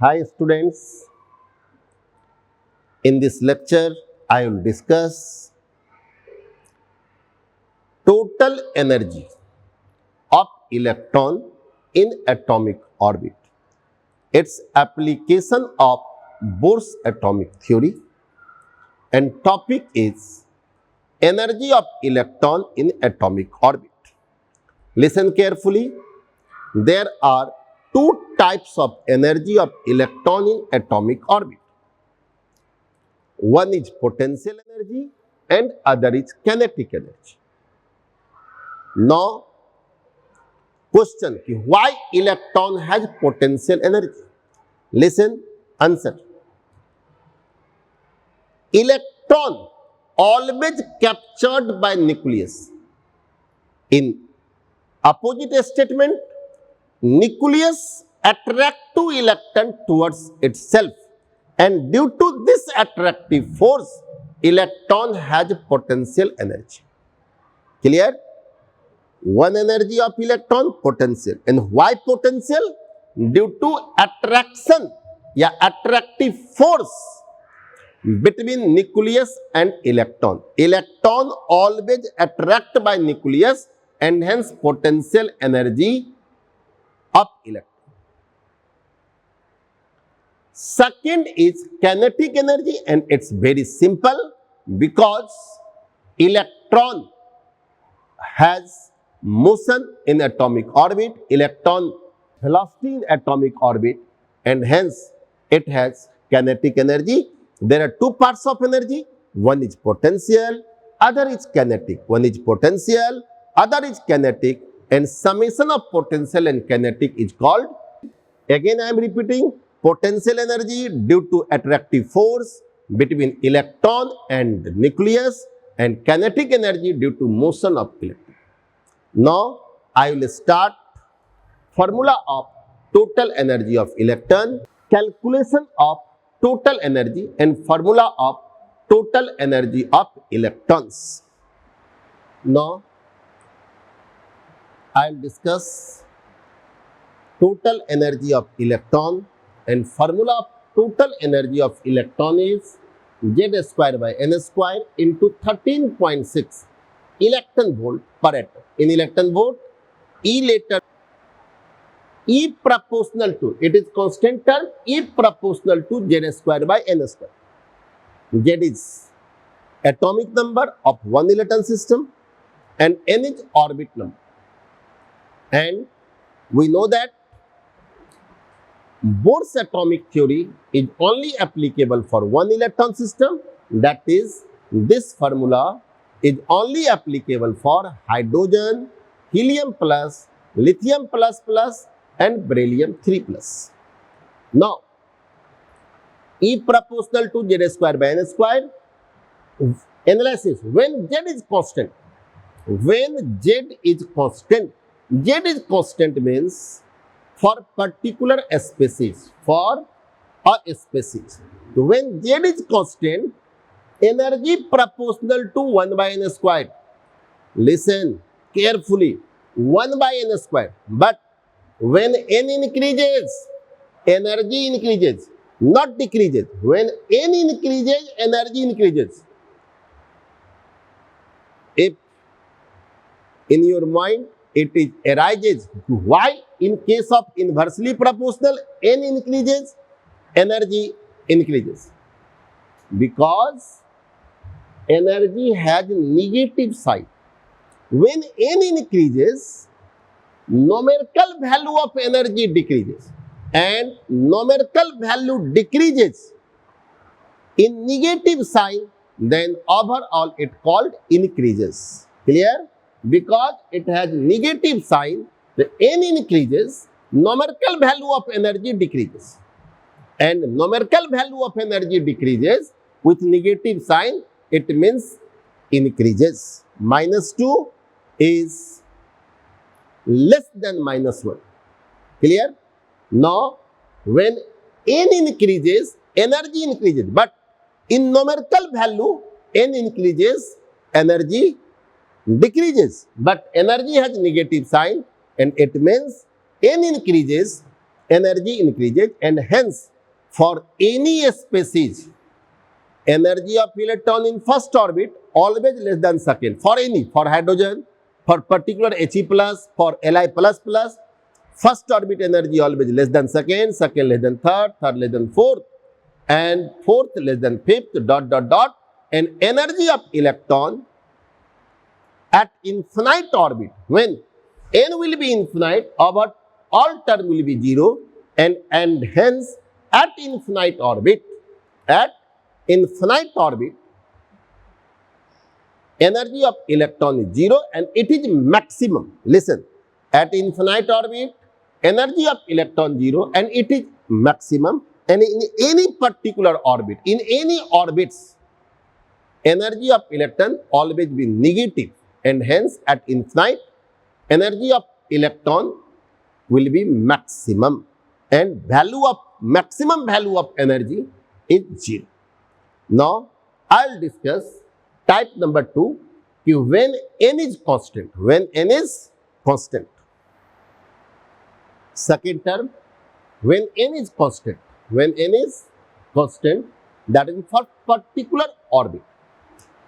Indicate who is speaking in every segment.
Speaker 1: Hi students, in this lecture I will discuss total energy of electron in atomic orbit, its application of Bohr's atomic theory, and topic is energy of electron in atomic orbit. Listen carefully, there are two types of energy of electron in atomic orbit. One is potential energy and other is kinetic energy. Now, question, why electron has potential energy? Listen, answer. Electron always captured by nucleus. In opposite statement, nucleus attract to electron towards itself, and due to this attractive force, electron has potential energy. Clear? One energy of electron, potential. And why potential? Due to attraction, attractive force between nucleus and electron. Electron always attract by nucleus, and hence potential energy of electron. Second is kinetic energy, and it's very simple because electron has motion in atomic orbit, electron velocity in atomic orbit, and hence it has kinetic energy. There are two parts of energy, one is potential, other is kinetic. One is potential, other is kinetic, and summation of potential and kinetic is called, again I am repeating, potential energy due to attractive force between electron and nucleus, and kinetic energy due to motion of electron. Now, I will start formula of total energy of electron, calculation of total energy, and formula of total energy of electrons. Now, I will discuss total energy of electron, and formula of total energy of electron is Z square by N square into 13.6 electron volt per atom. In electron volt, E later, E proportional to, it is constant term, E proportional to Z square by N square. Z is atomic number of one electron system and N is orbit number. And we know that Bohr's atomic theory is only applicable for one electron system, that is, this formula is only applicable for hydrogen, helium plus, lithium plus plus, and beryllium 3 plus. Now, E proportional to Z square by N square, analysis, when Z is constant, Z is constant means for particular species, for a species. When Z is constant, energy proportional to 1 by N square. Listen carefully, 1 by N square. But when N increases, energy increases, not decreases. When N increases, energy increases. If in your mind it arises, why in case of inversely proportional N increases, energy increases? Because energy has negative sign. When N increases, numerical value of energy decreases, and numerical value decreases in negative sign, then overall it called increases. Clear? Because it has negative sign, the N increases, numerical value of energy decreases. And numerical value of energy decreases with negative sign, it means increases. -2 is less than -1. Clear? Now, when N increases, energy increases. But in numerical value, N increases, energy decreases. But energy has negative sign, and it means N increases, energy increases, and hence for any species, energy of electron in first orbit always less than second. For any, for hydrogen, for particular He plus, for Li plus plus, first orbit energy always less than second, second less than third, third less than fourth, and fourth less than fifth, dot dot dot. And energy of electron at infinite orbit, when n will be infinite, about all term will be 0, and hence at infinite orbit, energy of electron is 0 and it is maximum. Listen, at infinite orbit, energy of electron 0 and it is maximum, and in any particular orbit, in any orbits, energy of electron always be negative, and hence at infinite, energy of electron will be maximum, and maximum value of energy is 0. Now, I will discuss type number 2, when n is constant. When n is constant. Second term, when n is constant. When n is constant, that is for particular orbit.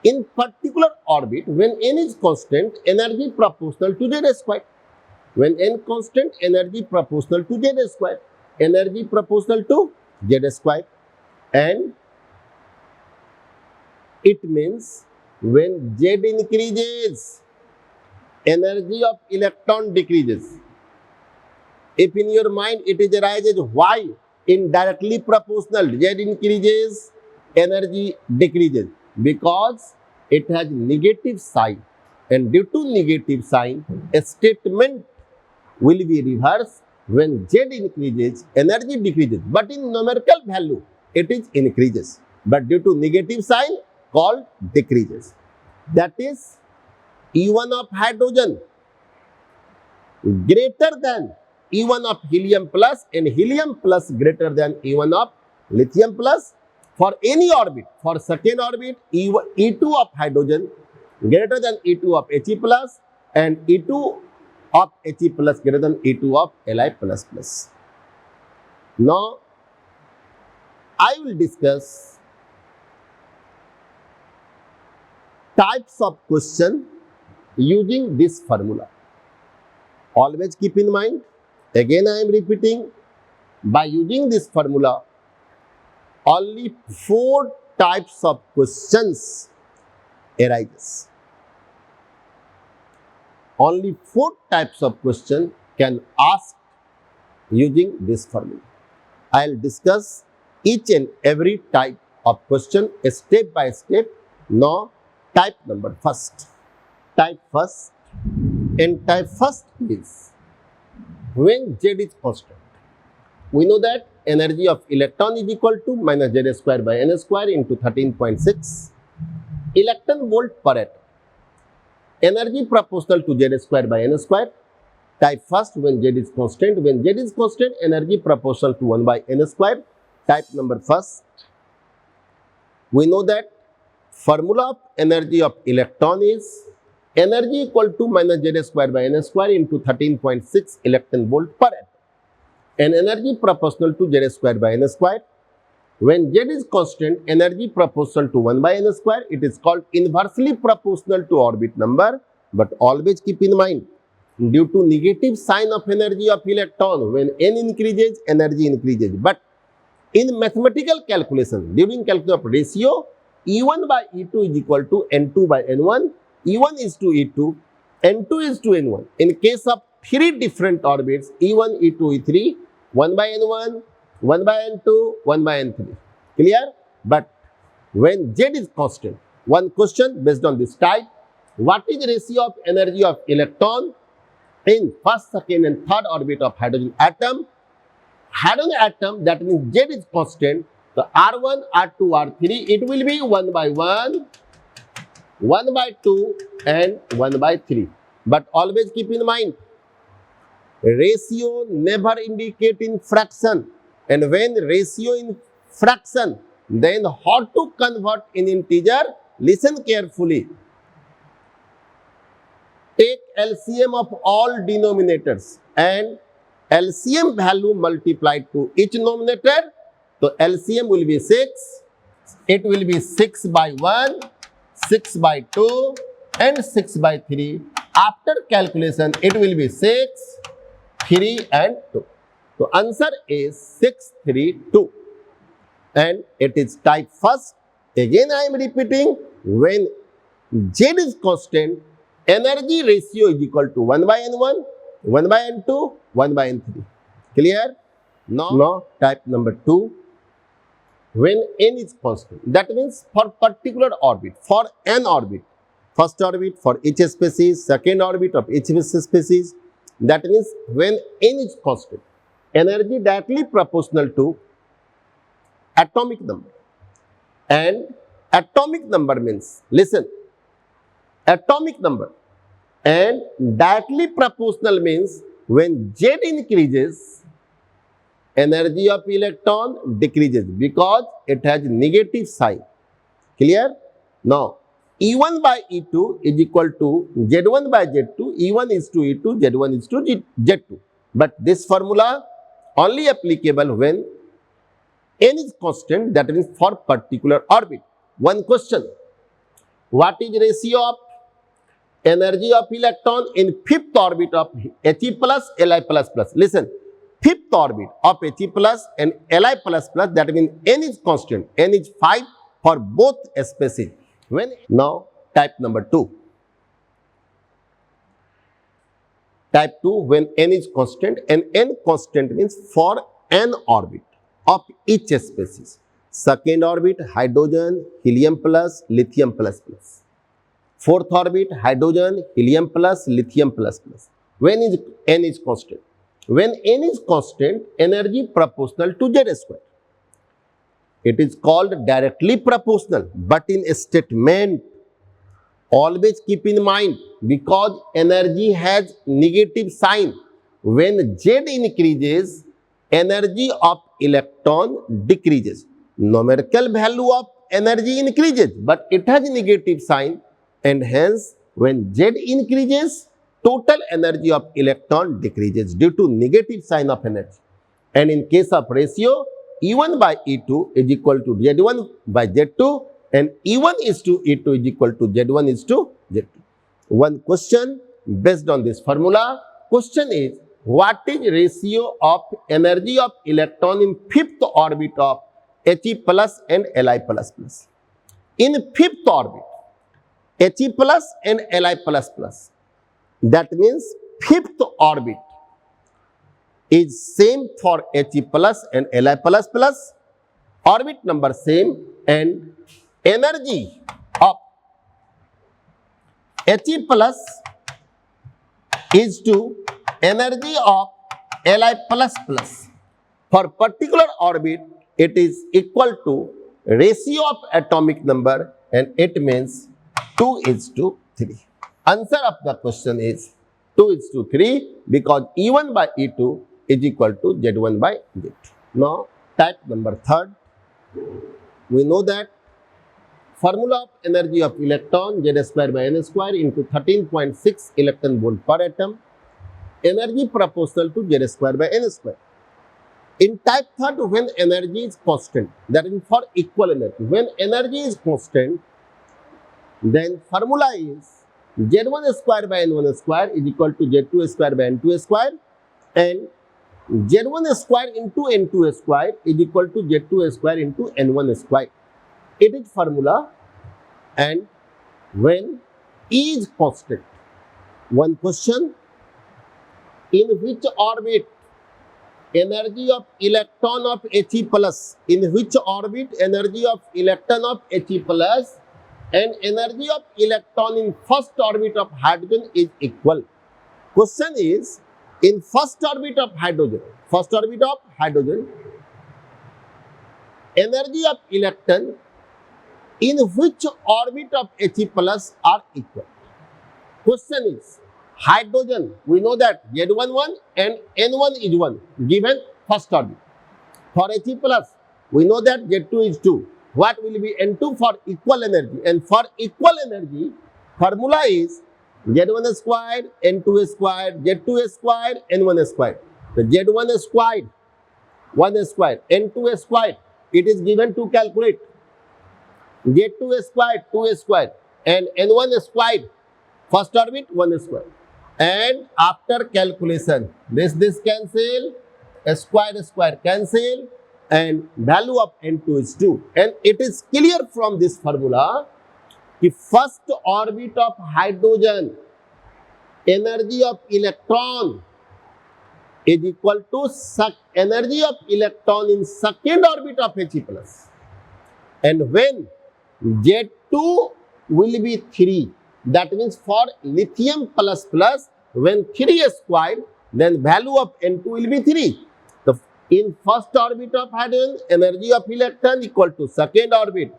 Speaker 1: In particular orbit, when n is constant, energy proportional to z square. When n constant, energy proportional to z square. Energy proportional to z square. And it means when z increases, energy of electron decreases. If in your mind it is arises why indirectly proportional, z increases, energy decreases, because it has negative sign, and due to negative sign, a statement will be reversed. When z increases, energy decreases, but in numerical value it is increases, but due to negative sign called decreases. That is, E1 of hydrogen greater than E1 of helium plus, and helium plus greater than E1 of lithium plus. For any orbit, for second orbit, E2 of hydrogen greater than E2 of He plus, and E2 of He plus greater than E2 of Li plus plus. Now, I will discuss types of question using this formula. Always keep in mind, again I am repeating, by using this formula, only 4 types of questions arises. Only 4 types of question can ask using this formula. I will discuss each and every type of question step by step. Now, type number first. Type first, and type first is when z is constant. We know that energy of electron is equal to minus z square by n square into 13.6 electron volt per atom. Energy proportional to z square by n square. Type first, when z is constant. When z is constant, energy proportional to 1 by n square. Type number first. We know that formula of energy of electron is energy equal to minus z square by n square into 13.6 electron volt per atom, and energy proportional to z square by n square. When z is constant, energy proportional to 1 by n square, it is called inversely proportional to orbit number. But always keep in mind, due to negative sign of energy of electron, when n increases, energy increases. But in mathematical calculation, during calculation of ratio, E1 by E2 is equal to N2 by N1, E1 is to E2, N2 is to N1. In case of 3 different orbits, E1, E2, E3, 1 by N1, 1 by N2, 1 by N3. Clear? But when Z is constant, one question based on this type, what is the ratio of energy of electron in first, second and third orbit of hydrogen atom? Hydrogen atom, that means Z is constant, so R1, R2, R3, it will be 1 by 1, 1 by 2 and 1 by 3. But always keep in mind, ratio never indicate in fraction, and when ratio in fraction, then how to convert in integer? Listen carefully. Take LCM of all denominators and LCM value multiplied to each numerator So LCM will be 6. It will be 6 by 1, 6 by 2 and 6 by 3. After calculation, it will be 6, 3 and 2. So answer is 632. And it is type first. Again I am repeating, when Z is constant, energy ratio is equal to 1 by N1, 1 by N2, 1 by N3. Clear? Now type number 2. When n is constant, that means for particular orbit, for n orbit, first orbit for each species, second orbit of each species, that means when n is constant, energy directly proportional to atomic number. And atomic number means, listen, atomic number and directly proportional means when Z increases, energy of electron decreases because it has negative sign. Clear? Now, E1 by E2 is equal to Z1 by Z2, E1 is to E2, Z1 is to Z2. But this formula only applicable when n is constant, that means for particular orbit. One question, what is ratio of energy of electron in fifth orbit of He plus Li plus plus? Listen, fifth orbit of He plus and Li plus plus, that means n is constant, n is 5 for both species. Now type number 2. Type 2, when n is constant, and n constant means for n orbit of each species. Second orbit, hydrogen, helium plus, lithium plus plus. Fourth orbit, hydrogen, helium plus, lithium plus plus. When is n is constant? When n is constant, energy proportional to Z square. It is called directly proportional, but in a statement, always keep in mind, because energy has negative sign. When Z increases, energy of electron decreases. Numerical value of energy increases, but it has negative sign, and hence when Z increases, total energy of electron decreases due to negative sign of energy. And in case of ratio, E1 by E2 is equal to Z1 by Z2, and E1 is to E2 is equal to Z1 is to Z2. One question based on this formula. Question is, what is ratio of energy of electron in fifth orbit of He plus and Li plus plus? In fifth orbit, He plus and Li plus plus, that means fifth orbit is same for He plus and Li plus plus, orbit number same, and energy of He plus is to energy of Li plus plus. For particular orbit, it is equal to ratio of atomic number, and it means 2 is to 3. Answer of the question is 2 is to 3, because E1 by E2 is equal to Z1 by Z2. Now, type number 3. We know that formula of energy of electron, Z square by N square into 13.6 electron volt per atom, energy proportional to Z square by N square. In type 3, when energy is constant, that is for equal energy. When energy is constant, then formula is Z1 square by N1 square is equal to Z2 square by N2 square, and Z1 square into N2 square is equal to Z2 square into N1 square. It is formula, and when E is constant. One question, in which orbit energy of electron of He plus, in which orbit energy of electron of He plus and energy of electron in first orbit of hydrogen is equal? Question is, in first orbit of hydrogen, energy of electron in which orbit of He plus are equal? Question is, hydrogen, we know that Z1 1 and N1 is 1, given first orbit. For He plus, we know that Z2 is 2. What will be N2 for equal energy? And for equal energy, formula is Z1 squared, N2 squared, Z2 squared, N1 squared. The Z1 squared, 1 squared, N2 squared, it is given to calculate. Z2 squared, 2 squared, and N1 squared, first orbit 1 square. And after calculation, this cancel, square cancel, and value of N2 is 2. And it is clear from this formula, the first orbit of hydrogen, energy of electron is equal to energy of electron in second orbit of He plus. And when Z2 will be 3, that means for lithium plus, when 3 is squared, then value of N2 will be 3. In first orbit of hydrogen, energy of electron equal to second orbit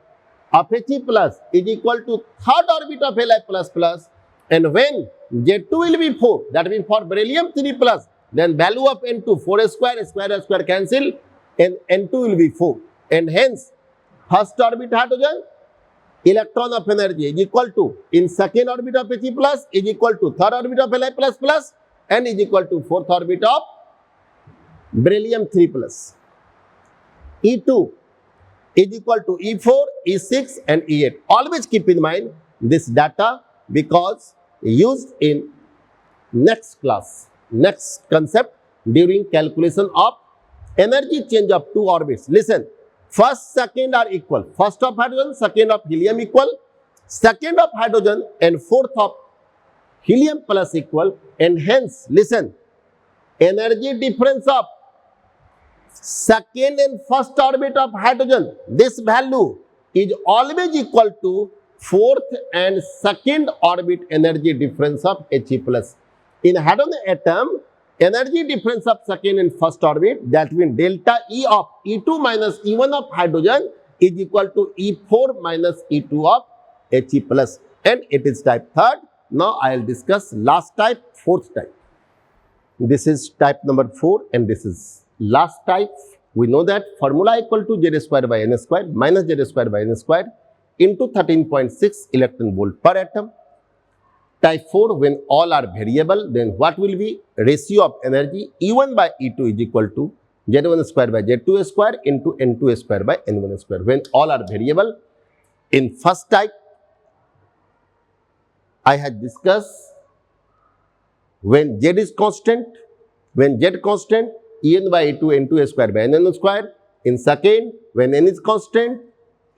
Speaker 1: of He plus is equal to third orbit of Li plus. And when Z2 will be 4, that means for beryllium 3 plus, then value of N2 4 square cancel, and N2 will be 4. And hence, first orbit hydrogen, electron of energy is equal to, in second orbit of He plus is equal to third orbit of Li plus and is equal to fourth orbit of beryllium 3 plus. E2 is equal to E4, E6 and E8. Always keep in mind this data because used in next class, next concept during calculation of energy change of two orbits. Listen, first, second are equal. First of hydrogen, second of helium equal. Second of hydrogen and fourth of helium plus equal. And hence, listen, energy difference of second and first orbit of hydrogen, this value is always equal to fourth and second orbit energy difference of He plus. In hydrogen atom, energy difference of second and first orbit, that means delta E of E2 minus E1 of hydrogen is equal to E4 minus E2 of He plus. And it is type third. Now I will discuss last type, fourth type. This is type number 4 and this is last type. We know that formula equal to Z square by N square minus Z square by N square into 13.6 electron volt per atom. Type 4, when all are variable, then what will be ratio of energy? E1 by E2 is equal to Z1 square by Z2 square into N2 square by N1 square. When all are variable, in first type, I had discussed when Z is constant, En by E2, N2 square by Nn square. In second, when N is constant,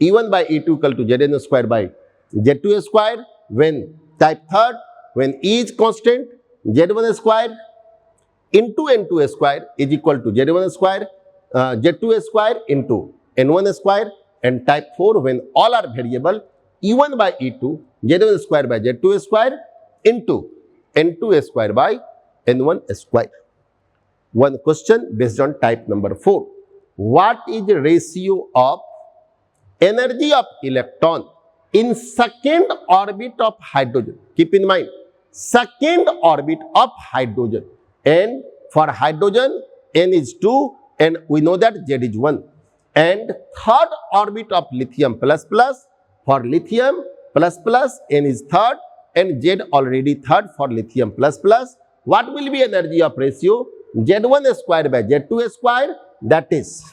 Speaker 1: E1 by E2 equal to Zn square by Z2 square. When type third, when E is constant, Z1 square into N2 square is equal to Z1 square, Z2 square into N1 square. And type 4, when all are variable, E1 by E2, Z1 square by Z2 square into N2 square by N1 square. One question based on type number 4. What is the ratio of energy of electron in second orbit of hydrogen? Keep in mind, second orbit of hydrogen. And for hydrogen, N is 2 and we know that Z is 1. And third orbit of lithium plus, for lithium plus, N is third and Z already third for lithium plus. What will be energy of ratio? Z1 square by Z2 square, that is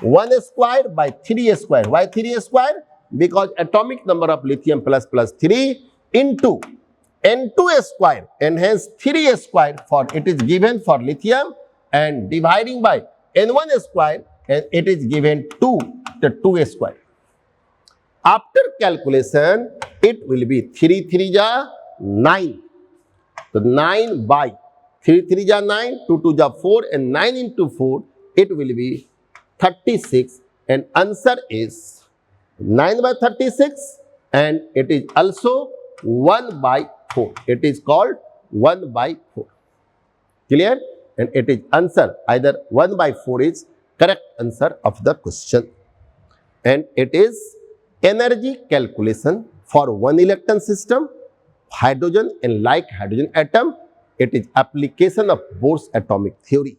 Speaker 1: 1 square by 3 square. Why 3 square? Because atomic number of lithium plus 3 into N2 square, and hence 3 square for it is given for lithium, and dividing by N1 square, and it is given 2, the 2 square. After calculation, it will be 3 3 ja 9. So 9 by 3 3 ja 9, 2 2 ja 4 and 9 into 4, it will be 36 and answer is 9 by 36 and it is also 1 by 4. It is called 1 by 4. Clear? And it is answer either 1 by 4 is correct answer of the question. And it is energy calculation for one electron system, hydrogen and like hydrogen atom. It is application of Bohr's atomic theory.